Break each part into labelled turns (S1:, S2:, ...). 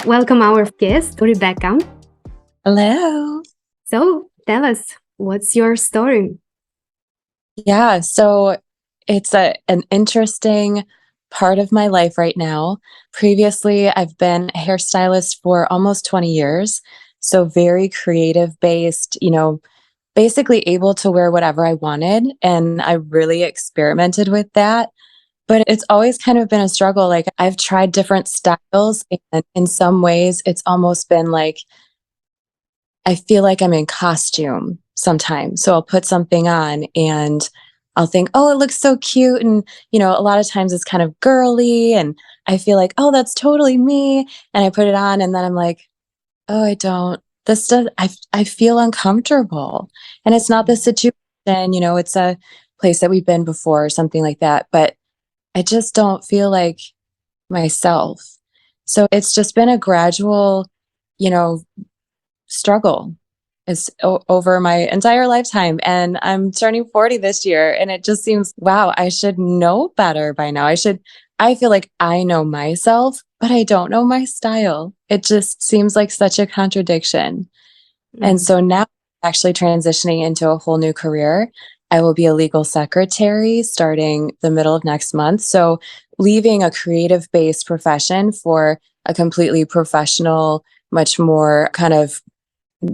S1: welcome our guest, Rebekah.
S2: Hello.
S1: So tell us, what's your story?
S2: Yeah, so it's an interesting part of my life right now. Previously, I've been a hairstylist for almost 20 years, so very creative based, basically able to wear whatever I wanted, and I really experimented with that. But it's always kind of been a struggle. Like I've tried different styles, and in some ways, it's almost been like I feel like I'm in costume sometimes. So I'll put something on and I'll think, oh, it looks so cute. And, a lot of times it's kind of girly and I feel like, oh, that's totally me. And I put it on and then I'm like, oh, I don't, this does, I feel uncomfortable. And it's not the situation, it's a place that we've been before or something like that. But I just don't feel like myself. So it's just been a gradual, you know, struggle over my entire lifetime. And I'm turning 40 this year. And it just seems, wow, I should know better by now. I feel like I know myself, but I don't know my style. It just seems like such a contradiction. And
S1: Mm.
S2: so now, actually transitioning into a whole new career. I will be a legal secretary starting the middle of next month. So, leaving a creative based profession for a completely professional, much more kind of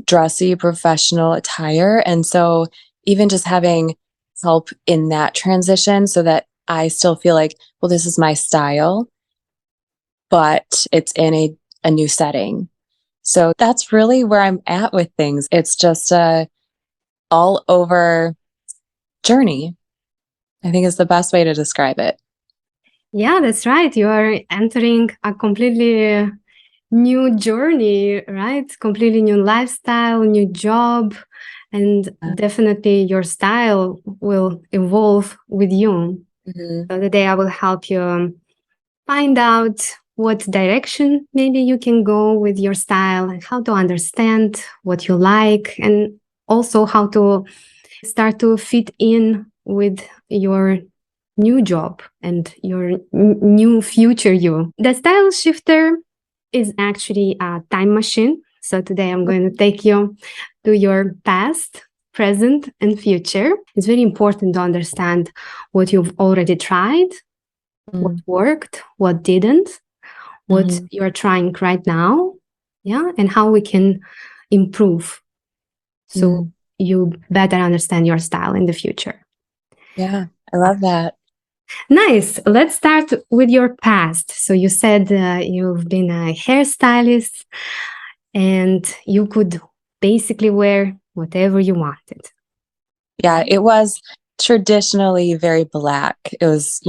S2: dressy professional attire. And so even just having help in that transition so that I still feel like, well, this is my style, but it's in a new setting. So that's really where I'm at with things. It's just a all over journey, I think is the best way to describe it.
S1: Yeah, that's right. You are entering a completely new journey, right? Completely new lifestyle, new job, and definitely your style will evolve with you.
S2: Mhm.
S1: So today I will help you find out what direction maybe you can go with your style and how to understand what you like, and also how to start to fit in with your new job and your new future you. The style shifter is actually a time machine. So today I'm going to take you to your past, present, and future. It's very important to understand what you've already tried, what
S2: Mm.
S1: worked, what didn't, what
S2: Mhm.
S1: you're trying right now, yeah, and how we can improve so
S2: Mm.
S1: you better understand your style in the future.
S2: Yeah, I love that.
S1: Nice. Let's start with your past. So you said you've been a hairstylist and you could basically wear whatever you wanted.
S2: Yeah, it was traditionally very black. It was,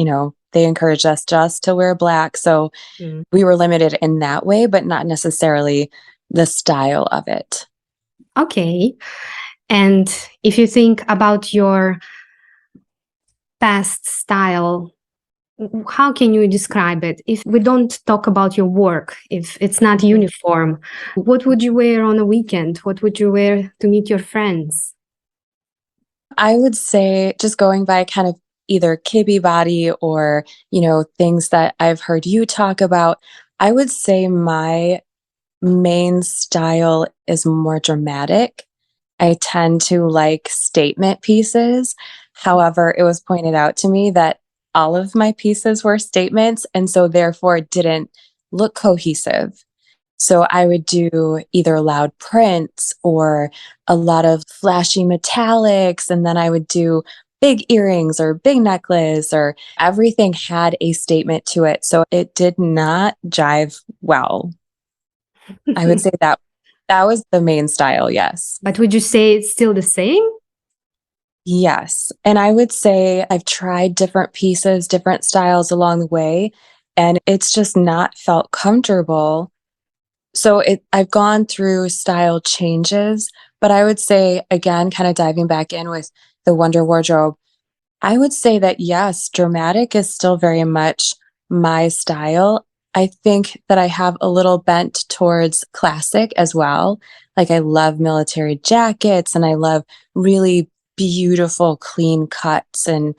S2: they encouraged us just to wear black. So
S1: Mm.
S2: we were limited in that way, but not necessarily the style of it.
S1: Okay. And if you think about your past style, how can you describe it? If we don't talk about your work, if it's not
S2: Mhm.
S1: uniform, what would you wear on a weekend? What would you wear to meet your friends?
S2: I would say just going by kind of either kibby body or, things that I've heard you talk about, I would say my main style is more dramatic. I tend to like statement pieces. However, it was pointed out to me that all of my pieces were statements, and so therefore it didn't look cohesive. So I would do either loud prints or a lot of flashy metallics, and then I would do big earrings or big necklace, or everything had a statement to it. So it did not jive well. I would say that was the main style, yes.
S1: But would you say it's still the same?
S2: Yes, and I would say I've tried different pieces, different styles along the way, and it's just not felt comfortable. So I've gone through style changes, but I would say, again, kind of diving back in with the Wonder Wardrobe, I would say that yes, dramatic is still very much my style. I think that I have a little bent towards classic as well. Like I love military jackets and I love really beautiful clean cuts and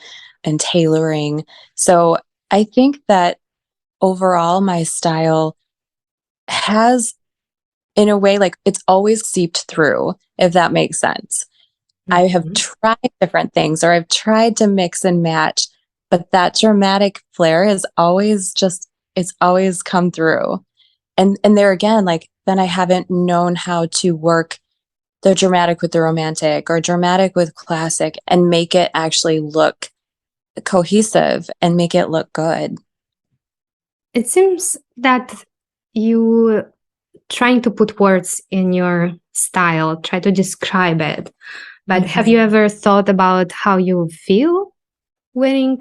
S2: tailoring. So I think that overall my style has, in a way, like it's always seeped through, if that makes sense. I have
S1: Mhm.
S2: tried different things or I've tried to mix and match, but that dramatic flair is always just, it's always come through. And there again, like then I haven't known how to work the dramatic with the romantic or dramatic with classic and make it actually look cohesive and make it look good.
S1: It seems that you trying to put words in your style, try to describe it. But have you
S2: Mhm.
S1: ever thought about how you feel wearing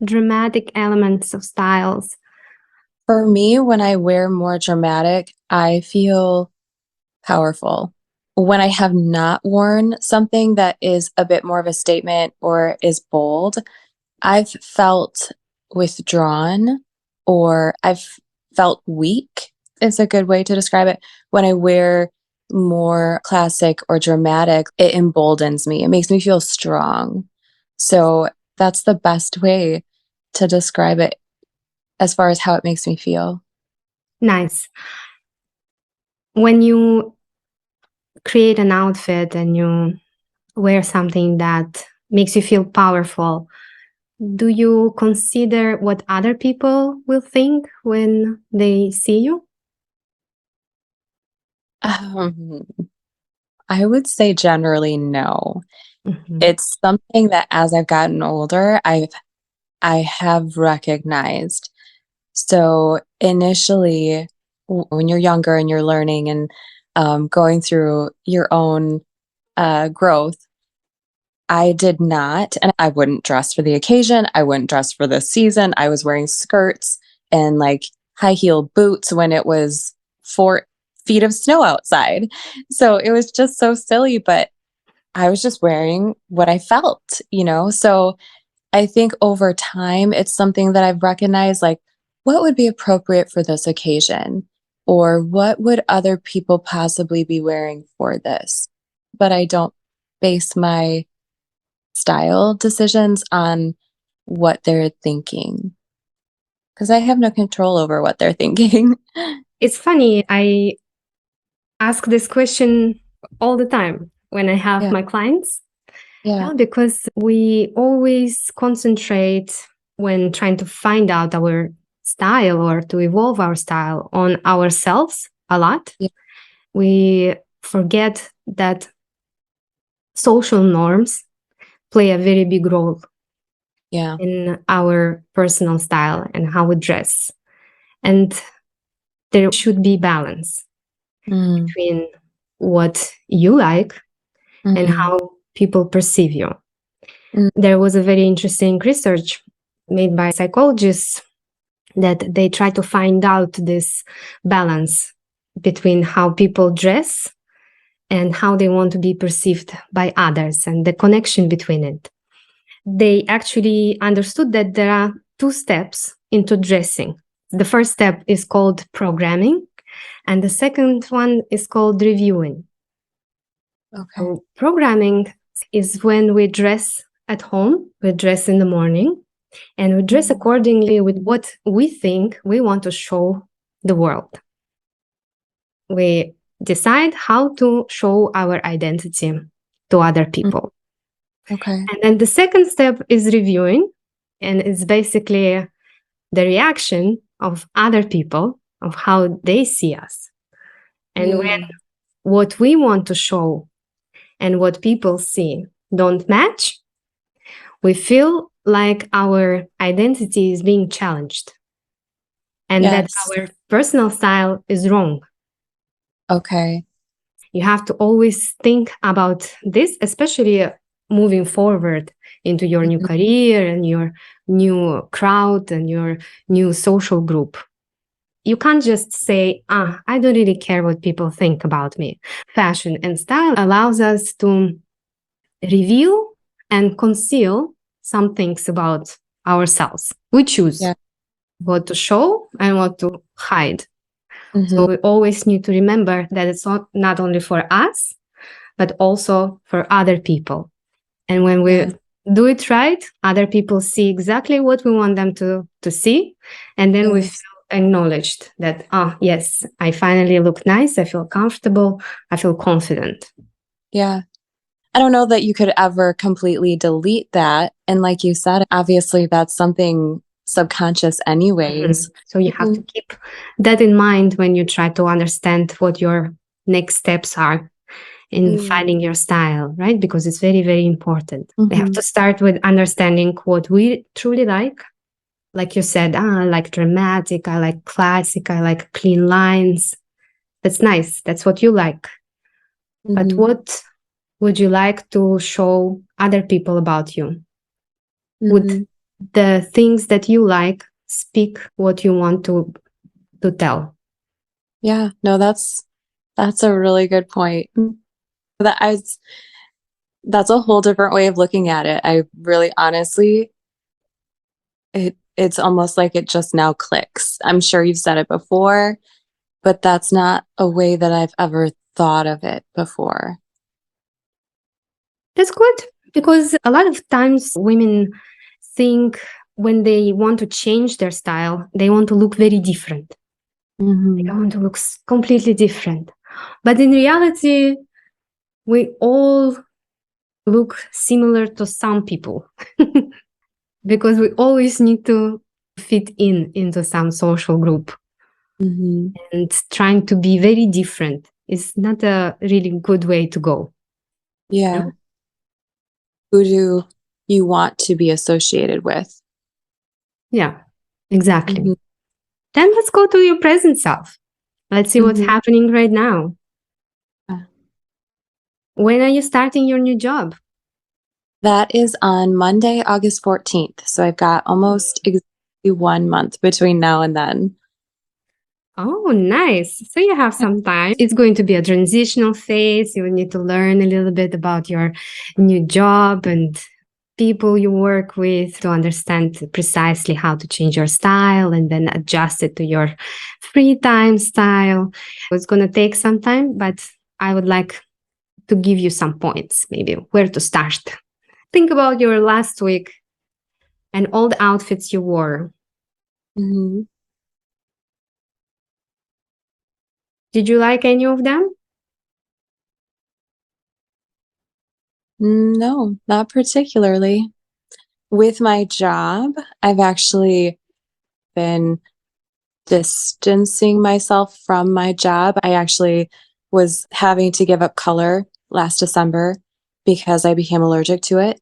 S1: dramatic elements of styles?
S2: For me, when I wear more dramatic, I feel powerful. When I have not worn something that is a bit more of a statement or is bold, I've felt withdrawn or I've felt weak is a good way to describe it. When I wear more classic or dramatic, it emboldens me. It makes me feel strong. So that's the best way to describe it as far as how it makes me feel.
S1: Nice. When you create an outfit and you wear something that makes you feel powerful, do you consider what other people will think when they see you?
S2: Um, I would say generally no.
S1: Mhm.
S2: It's something that as I've gotten older, I have recognized. So initially, when you're younger and you're learning and going through your own growth, I did not, and I wouldn't dress for the occasion. I wouldn't dress for the season. I was wearing skirts and like high heel boots when it was 4 feet of snow outside. So it was just so silly, but I was just wearing what I felt, you know? So I think over time, it's something that I've recognized like, what would be appropriate for this occasion? Or what would other people possibly be wearing for this? But I don't base my style decisions on what they're thinking because I have no control over what they're thinking.
S1: It's funny, I ask this question all the time when I have
S2: Yeah.
S1: my clients.
S2: Yeah.
S1: Yeah, because we always concentrate when trying to find out our style or to evolve our style on ourselves a lot.
S2: Yeah.
S1: We forget that social norms play a very big role
S2: Yeah.
S1: in our personal style and how we dress. And there should be balance
S2: Mm.
S1: between what you like and
S2: Mm-hmm.
S1: how people perceive you.
S2: Mm.
S1: There was a very interesting research made by psychologists that they try to find out this balance between how people dress and how they want to be perceived by others and the connection between it. They actually understood that there are 2 steps into dressing. The first step is called programming, and the second one is called reviewing.
S2: Okay.
S1: So programming is when we dress at home, we dress in the morning, and we dress accordingly with what we think we want to show the world. We decide how to show our identity to other
S2: Mm.
S1: people.
S2: Okay.
S1: And then the second step is reviewing, and it's basically the reaction of other people of how they see us. And when
S2: Mm.
S1: what we want to show and what people see don't match, we feel like our identity is being challenged and that
S2: Yes.
S1: our personal style is wrong.
S2: Okay.
S1: You have to always think about this, especially moving forward into your new
S2: Mhm.
S1: career and your new crowd and your new social group. You can't just say, I don't really care what people think about me. Fashion and style allows us to reveal and conceal some things about ourselves. We choose
S2: Yeah.
S1: what to show and what to hide.
S2: Mhm.
S1: So we always need to remember that it's not only for us, but also for other people. And when we
S2: Yes.
S1: do it right, other people see exactly what we want them to see. And then we
S2: Yes.
S1: feel acknowledged that, yes, I finally look nice, I feel comfortable, I feel confident.
S2: Yeah. I don't know that you could ever completely delete that. And like you said, obviously that's something subconscious anyways.
S1: So you have to keep that in mind when you try to understand what your next steps are in finding your style, right? Because it's very, very important. We have to start with understanding what we truly like. Like you said, I like dramatic, I like classic, I like clean lines. That's nice. That's what you like. But what would you like to show other people about you? Would the things that you like speak what you want to tell?
S2: Yeah, no, that's a really good point. That's a whole different way of looking at it. I really honestly, it's almost like it just now clicks. I'm sure you've said it before, but that's not a way that I've ever thought of it before.
S1: That's good, because a lot of times women think when they want to change their style, they want to look very different. They want to look completely different. But in reality, we all look similar to some people because we always need to fit into some social group. And trying to be very different is not a really good way to go.
S2: Yeah.
S1: You know?
S2: Who do you want to be associated with?
S1: Yeah, exactly. Then let's go to your present self. Let's see what's happening right now. When are you starting your new job?
S2: That is on Monday, August 14th. So I've got almost exactly 1 month between now and then.
S1: Oh, nice. So you have some time. It's going to be a transitional phase. You will need to learn a little bit about your new job and people you work with to understand precisely how to change your style and then adjust it to your free time style. It's going to take some time, but I would like to give you some points, maybe where to start. Think about your last week and all the outfits you wore. Did you like any of them?
S2: No, not particularly. With my job, I've actually been distancing myself from my job. I actually was having to give up color last December because I became allergic to it.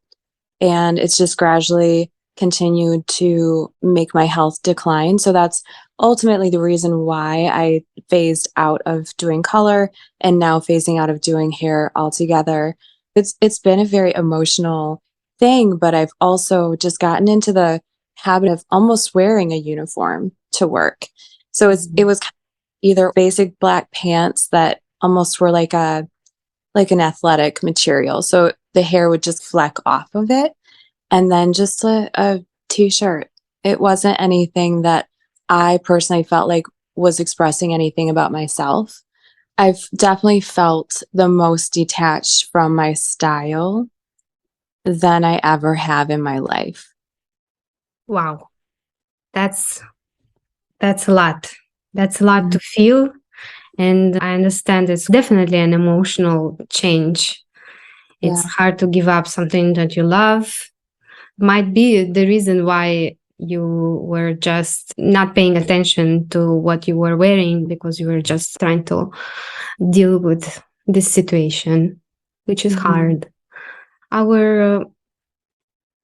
S2: And it's just gradually continued to make my health decline. So that's ultimately the reason why I phased out of doing color and now phasing out of doing hair altogether. It's been a very emotional thing, but I've also just gotten into the habit of almost wearing a uniform to work. So it was either basic black pants that almost were like an athletic material. So the hair would just fleck off of it, and then just a t-shirt. It wasn't anything that I personally felt like was expressing anything about myself. I've definitely felt the most detached from my style than I ever have in my life.
S1: Wow. That's a lot. That's a lot to feel. And I understand it's definitely an emotional change. It's hard to give up something that you love. Might be the reason why you were just not paying attention to what you were wearing because you were just trying to deal with this situation, which is hard. Our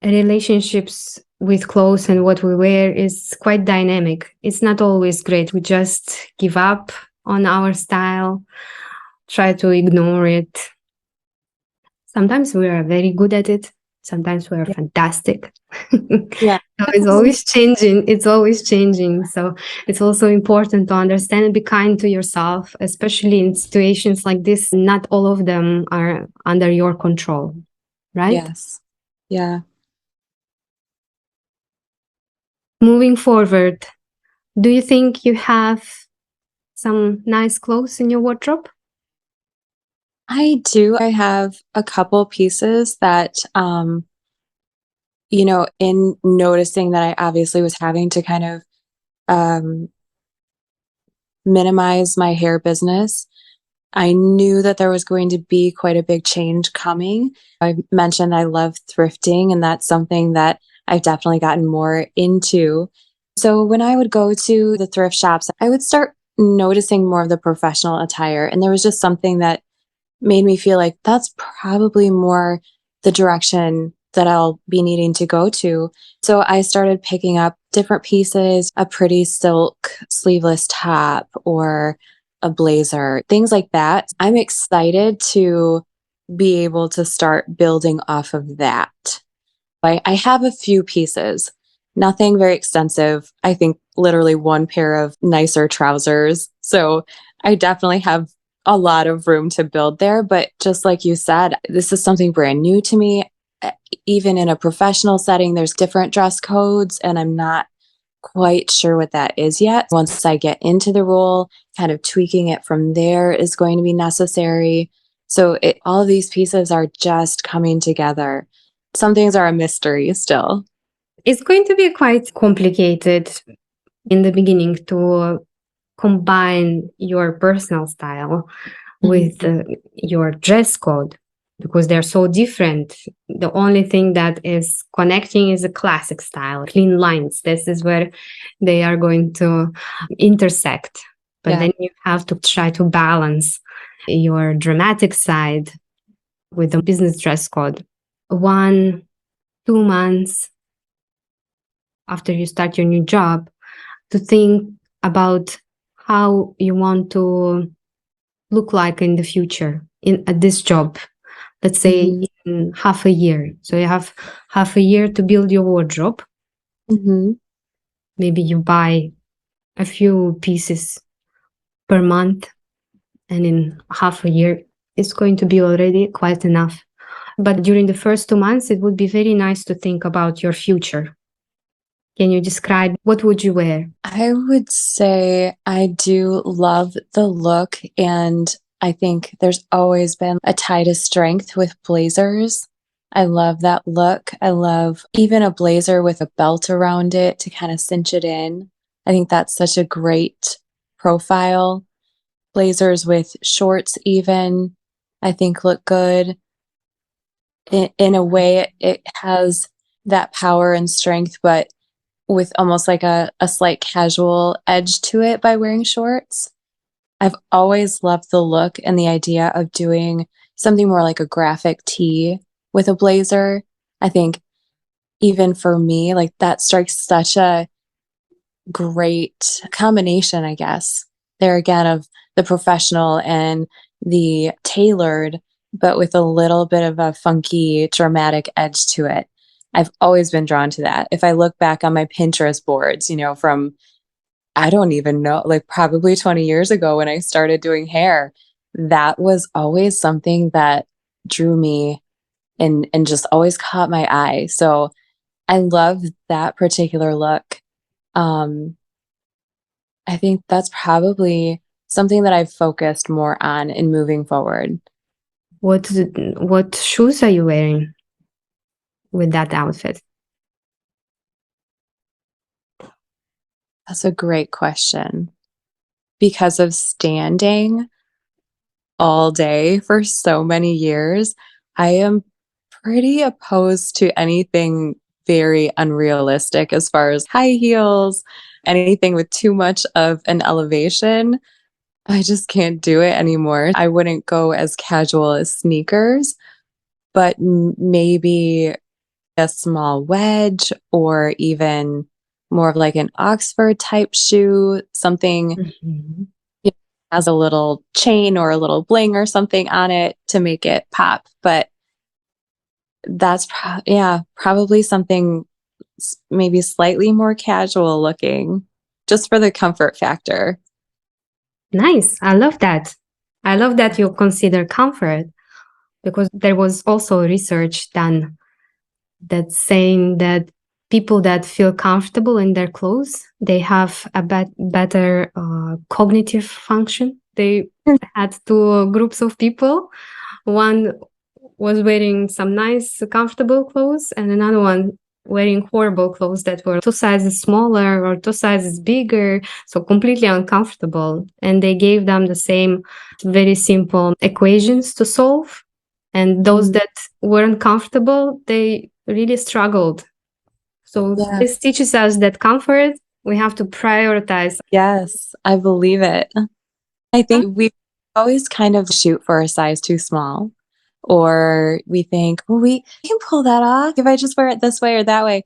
S1: relationships with clothes and what we wear is quite dynamic. It's not always great. We just give up on our style, try to ignore it. Sometimes we are very good at it. Sometimes we are fantastic.
S2: Yeah.
S1: So it's always changing. It's always changing. So it's also important to understand and be kind to yourself, especially in situations like this. Not all of them are under your control, right?
S2: Yes. Yeah.
S1: Moving forward, do you think you have some nice clothes in your wardrobe?
S2: I do. I have a couple pieces that in noticing that I obviously was having to kind of minimize my hair business. I knew that there was going to be quite a big change coming. I mentioned I love thrifting, and that's something that I've definitely gotten more into. So when I would go to the thrift shops, I would start noticing more of the professional attire. And there was just something that made me feel like that's probably more the direction that I'll be needing to go to. So I started picking up different pieces, a pretty silk sleeveless top or a blazer, things like that. I'm excited to be able to start building off of that. I have a few pieces, nothing very extensive. I think literally one pair of nicer trousers. So I definitely have a lot of room to build there. But just like you said, this is something brand new to me. Even in a professional setting, there's different dress codes, and I'm not quite sure what that is yet. Once I get into the role, kind of tweaking it from there is going to be necessary. So all of these pieces are just coming together. Some things are a mystery still.
S1: It's going to be quite complicated in the beginning to combine your personal style with your dress code because they're so different. The only thing that is connecting is a classic style, clean lines. This is where they are going to intersect. But then you have to try to balance your dramatic side with the business dress code. 1, 2 months after you start your new job, to think about how you want to look like in the future at this job. Let's say in half a year. So you have half a year to build your wardrobe. Maybe you buy a few pieces per month, and in half a year, it's going to be already quite enough. But during the first 2 months, it would be very nice to think about your future. Can you describe what would you wear?
S2: I would say I do love the look, and I think there's always been a tie to strength with blazers. I love that look. I love even a blazer with a belt around it to kind of cinch it in. I think that's such a great profile. Blazers with shorts even, I think look good. In a way, it has that power and strength, but with almost like a slight casual edge to it by wearing shorts. I've always loved the look and the idea of doing something more like a graphic tee with a blazer. I think even for me, like that strikes such a great combination, I guess, there again of the professional and the tailored, but with a little bit of a funky, dramatic edge to it. I've always been drawn to that. If I look back on my Pinterest boards, from I don't even know, like probably 20 years ago when I started doing hair, that was always something that drew me and just always caught my eye. So I love that particular look. I think that's probably something that I've focused more on in moving forward.
S1: What shoes are you wearing with that outfit?
S2: That's a great question. Because of standing all day for so many years, I am pretty opposed to anything very unrealistic as far as high heels, anything with too much of an elevation. I just can't do it anymore. I wouldn't go as casual as sneakers, but maybe a small wedge or even more of like an Oxford type shoe, something has a little chain or a little bling or something on it to make it pop. But that's probably something maybe slightly more casual looking, just for the comfort factor.
S1: Nice. I love that. I love that you consider comfort, because there was also research done that's saying that people that feel comfortable in their clothes, they have a better cognitive function. They had 2 groups of people. One was wearing some nice, comfortable clothes, and another one wearing horrible clothes that were 2 sizes smaller or 2 sizes bigger, so completely uncomfortable. And they gave them the same very simple equations to solve. And those that weren't comfortable, they really struggled. So
S2: Yeah.
S1: this teaches us that comfort, we have to prioritize.
S2: Yes, I believe it. I think we always kind of shoot for a size too small, or we think, well, we can pull that off if I just wear it this way or that way.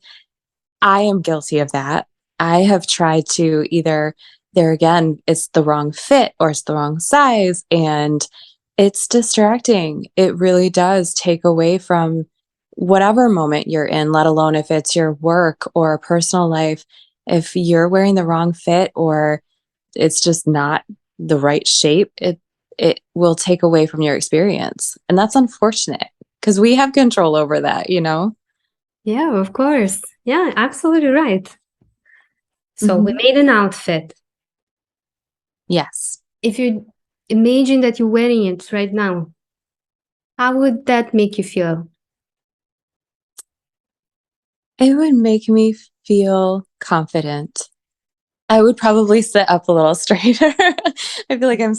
S2: I am guilty of that. I have tried to either, there again, it's the wrong fit or it's the wrong size, and it's distracting. It really does take away from whatever moment you're in, let alone if it's your work or a personal life. If you're wearing the wrong fit or it's just not the right shape, it will take away from your experience. And that's unfortunate because we have control over that, you know?
S1: Yeah, of course. Yeah, absolutely right. So we
S2: Mhm.
S1: made an outfit.
S2: Yes.
S1: If you imagine that you're wearing it right now, how would that make you feel?
S2: It would make me feel confident. I would probably sit up a little straighter. I feel like I'm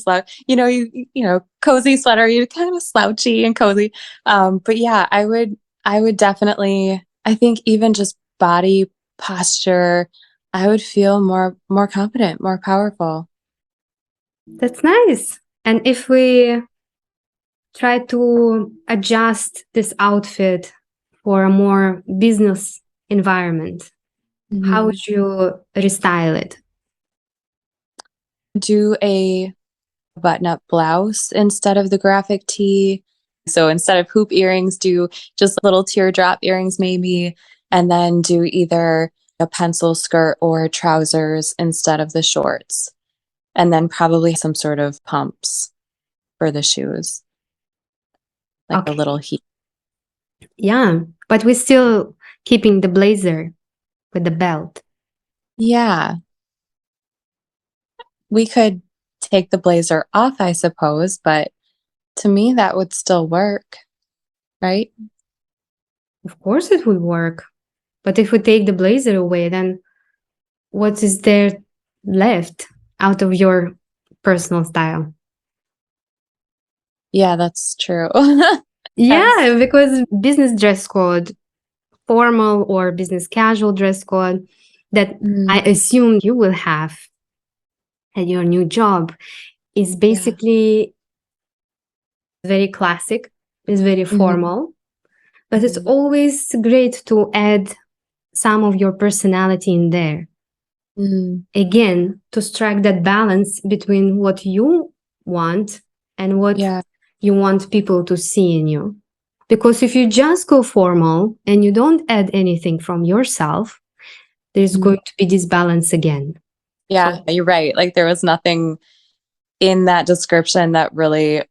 S2: cozy sweater, you kind of slouchy and cozy. But yeah, I would definitely, I think even just body posture, I would feel more confident, more powerful.
S1: That's nice. And if we try to adjust this outfit for a more business environment, how
S2: Mhm.
S1: would you restyle it?
S2: Do a button-up blouse instead of the graphic tee. So instead of hoop earrings, do just little teardrop earrings maybe, and then do either a pencil skirt or trousers instead of the shorts. And then probably some sort of pumps for the shoes, like a
S1: Okay.
S2: little heel.
S1: Yeah, but we're still keeping the blazer with the belt.
S2: Yeah, we could take the blazer off, I suppose, but to me that would still work, right?
S1: Of course, it would work. But if we take the blazer away, then what is there left out of your personal style?
S2: Yeah, that's true. Yes.
S1: Yeah, because business dress code, formal or business casual dress code that I
S2: Mm,
S1: assume you will have at your new job is
S2: yeah.
S1: basically very classic, is very
S2: Mhm,
S1: formal, but it's
S2: mhm,
S1: always great to add some of your personality in there.
S2: mm.
S1: Again, to strike that balance between what you want and what
S2: Yeah.
S1: you want people to see in you. Because if you just go formal and you don't add anything from yourself, there's
S2: Mhm.
S1: going to be this balance again.
S2: Yeah,
S1: So
S2: you're right. Like there was nothing in that description that really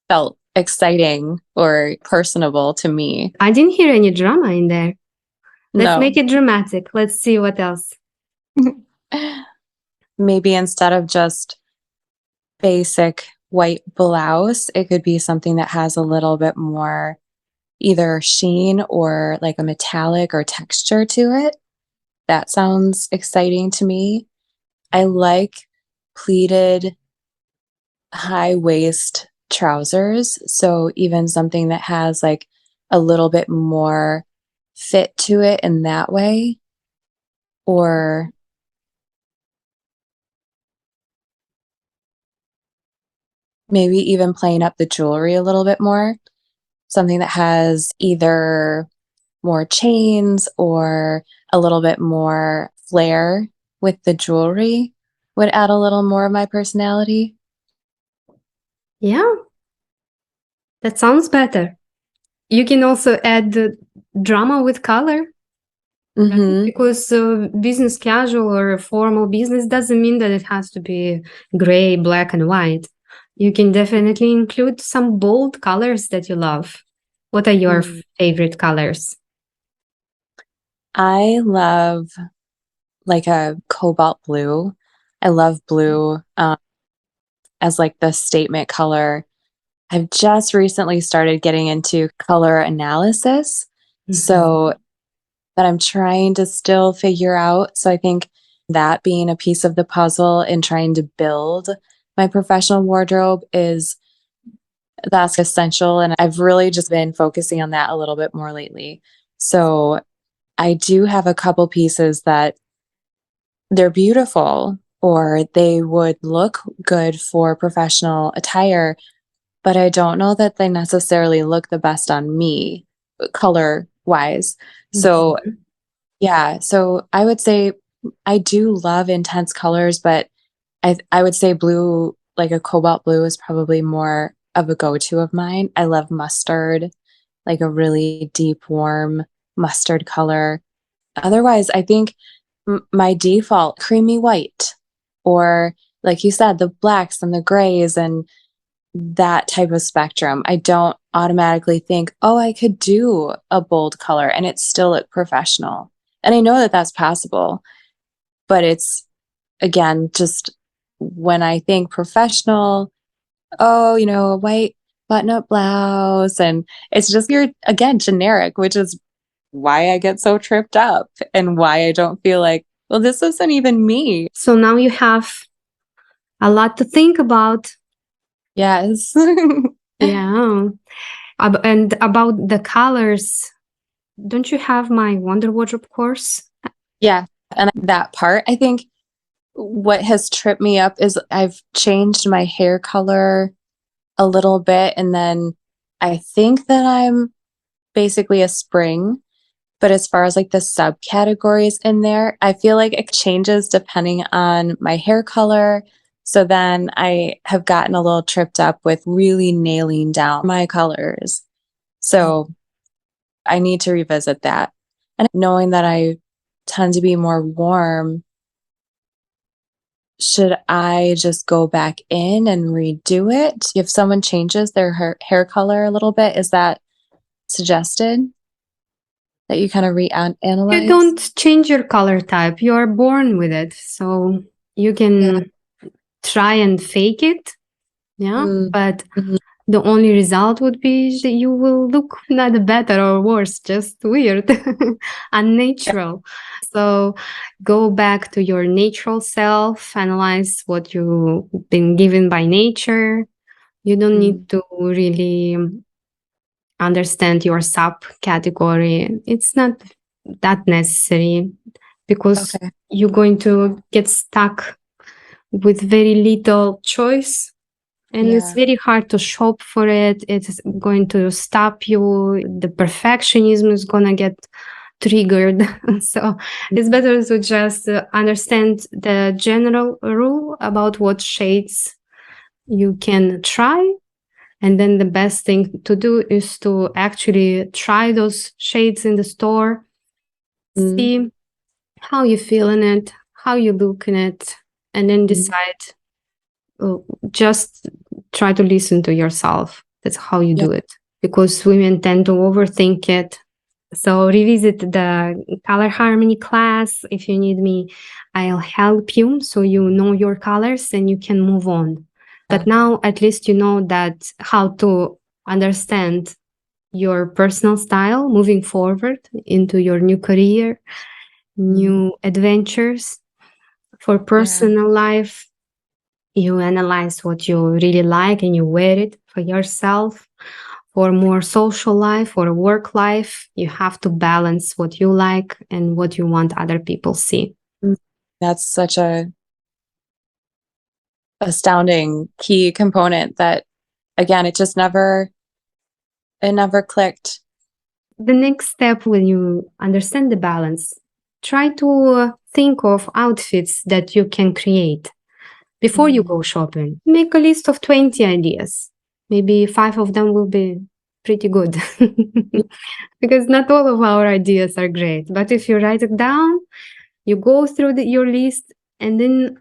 S2: felt exciting or personable to me.
S1: I didn't hear any drama in there. Let's make
S2: No.
S1: it dramatic. Let's see what else.
S2: Maybe instead of just basic white blouse, it could be something that has a little bit more either sheen or like a metallic or texture to it. That sounds exciting to me. I like pleated high waist trousers. So even something that has like a little bit more fit to it in that way, or maybe even playing up the jewelry a little bit more. Something that has either more chains or a little bit more flair with the jewelry would add a little more of my personality.
S1: Yeah, that sounds better. You can also add the drama with color, right?
S2: Mm-hmm.
S1: Because business casual or formal business doesn't mean that it has to be gray, black, and white. You can definitely include some bold colors that you love. What are your
S2: Mm.
S1: favorite colors?
S2: I love like a cobalt blue. I love blue as like the statement color. I've just recently started getting into color analysis.
S1: Mhm.
S2: So that I'm trying to still figure out. So I think that being a piece of the puzzle in trying to build my professional wardrobe is that's essential. And I've really just been focusing on that a little bit more lately. So I do have a couple pieces that they're beautiful or they would look good for professional attire, but I don't know that they necessarily look the best on me color wise. So,
S1: Mhm.
S2: yeah, so I would say I do love intense colors, but I would say blue, like a cobalt blue is probably more of a go-to of mine. I love mustard, like a really deep, warm mustard color. Otherwise, I think my default creamy white or like you said, the blacks and the grays and that type of spectrum. I don't automatically think, oh, I could do a bold color and it still look professional. And I know that that's possible, but it's again, just when I think professional, oh, a white button up blouse. And it's just you're again generic, which is why I get so tripped up and why I don't feel like, well, this isn't even me.
S1: So now you have a lot to think about.
S2: Yes.
S1: Yeah. And about the colors, don't you have my Wonder Wardrobe course?
S2: Yeah. And that part, I think what has tripped me up is I've changed my hair color a little bit. And then I think that I'm basically a spring. But as far as like the subcategories in there, I feel like it changes depending on my hair color. So then I have gotten a little tripped up with really nailing down my colors. So I need to revisit that. And knowing that I tend to be more warm, should I just go back in and redo it? If someone changes their hair color a little bit, is that suggested that you kind of
S1: You
S2: reanalyze?
S1: don't change your color type. You are born with it. So you
S2: Yeah.
S1: can try and fake it. Yeah.
S2: Mm,
S1: But
S2: mhm.
S1: the only result would be that you will look not better or worse, just weird,
S2: Yeah.
S1: unnatural. So go back to your natural self, analyze what you've been given by nature. You don't
S2: Mm,
S1: need to really understand your subcategory. It's not that necessary because
S2: okay.
S1: you're going to get stuck with very little choice and it's
S2: Yeah.
S1: very hard to shop for it. It's going to stop you. The perfectionism is going to get triggered. So it's better to just understand the general rule about what shades you can try. And then the best thing to do is to actually try those shades in the store,
S2: Mm,
S1: see how you feel in it, how you look in it, and then
S2: mhm.
S1: decide. Just try to listen to yourself. That's how you
S2: Yeah.
S1: do it. Because women tend to overthink it. So revisit the color harmony class. If you need me, I'll help you so you know your colors and you can move on. But now at least you know that how to understand your personal style moving forward into your new career,
S2: Mm,
S1: new adventures for
S2: yeah.
S1: personal life. You analyze what you really like and you wear it for yourself. For more social life or work life, you have to balance what you like and what you want other people see.
S2: Mm. That's such a astounding key component that again, it never clicked.
S1: The next step when you understand the balance, try to think of outfits that you can create before you
S2: Mm,
S1: go shopping. Make a list of 20 ideas. Maybe 5 of them will be pretty good. Because not all of our ideas are great. But if you write it down, you go through your list, and then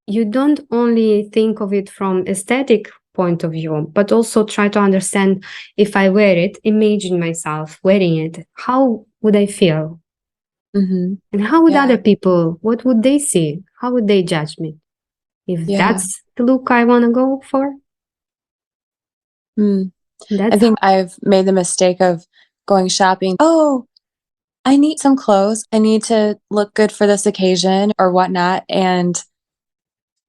S1: you don't only think of it from aesthetic point of view, but also try to understand if I wear it, imagine myself wearing it. How would I feel?
S2: mhm.
S1: And how would
S2: Yeah.
S1: other people, what would they see? How would they judge me? If
S2: Yeah.
S1: that's the look I want to go for,
S2: Mm. I
S1: that's how.
S2: think I've made the mistake of going shopping. Oh, I need some clothes. I need to look good for this occasion or whatnot. And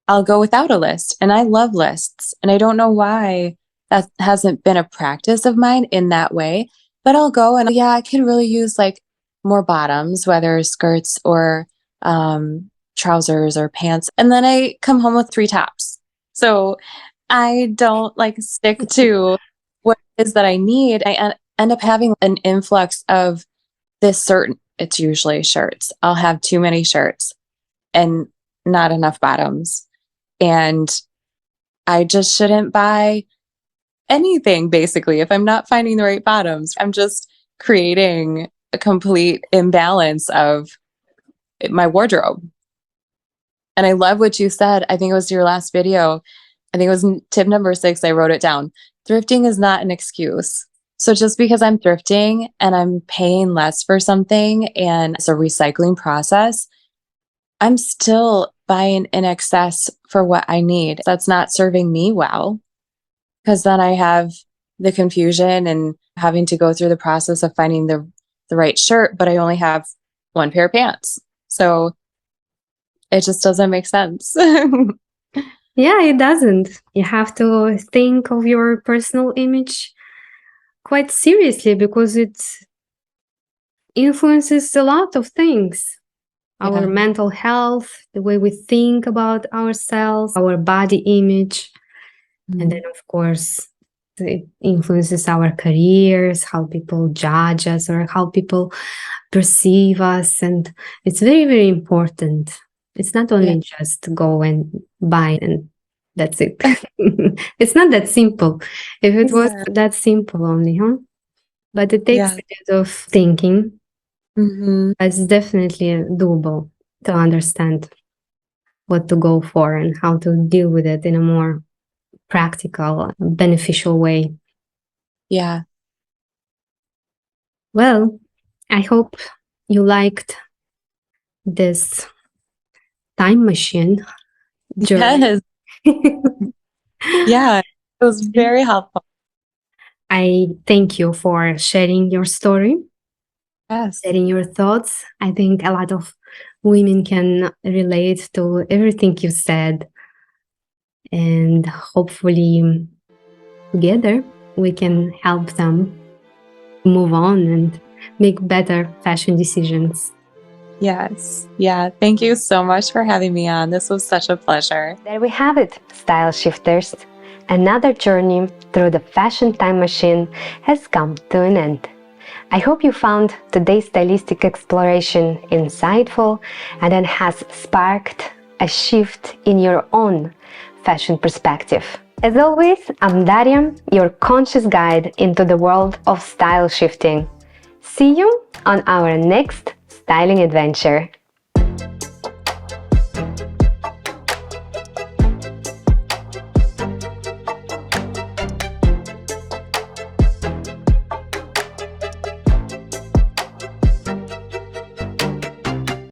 S2: I'll go without a list. And I love lists. And I don't know why that hasn't been a practice of mine in that way. But I'll go and yeah, I could really use like more bottoms, whether skirts or trousers or pants. And then I come home with 3 tops. So I don't like stick to what it is that I need. End up having an influx of this certain, it's usually shirts. I'll have too many shirts and not enough bottoms. And I just shouldn't buy anything basically if I'm not finding the right bottoms. I'm just creating a complete imbalance of my wardrobe. And I love what you said. I think it was your last video. I think it was tip number 6. I wrote it down. Thrifting is not an excuse. So just because I'm thrifting and I'm paying less for something and it's a recycling process, I'm still buying in excess for what I need. That's not serving me well, because then I have the confusion and having to go through the process of finding the right shirt, but I only have 1 pair of pants. So it just doesn't make sense.
S1: Yeah, it doesn't. You have to think of your personal image quite seriously because it influences a lot of things. Our
S2: Yeah.
S1: mental health, the way we think about ourselves, our body image. And then, of course, it influences our careers, how people judge us or how people perceive us. And it's very, very important. It's not only just go and buy and that's it. It's not that simple. If it was that simple only, huh? But it takes a bit of thinking. It's definitely doable to understand what to go for and how to deal with it in a more practical, beneficial way.
S2: Yeah.
S1: Well, I hope you liked this time machine journey.
S2: Yes. Yeah. It was very helpful.
S1: I thank you for sharing your story,
S2: Yes.
S1: sharing your thoughts. I think a lot of women can relate to everything you said. And hopefully, together, we can help them move on and make better fashion decisions.
S2: Yes. Yeah. Thank you so much for having me on. This was such a pleasure.
S1: There we have it, Style Shifters. Another journey through the fashion time machine has come to an end. I hope you found today's stylistic exploration insightful and then has sparked a shift in your own fashion perspective. As always, I'm Daria, your conscious guide into the world of style shifting. See you on our next styling adventure.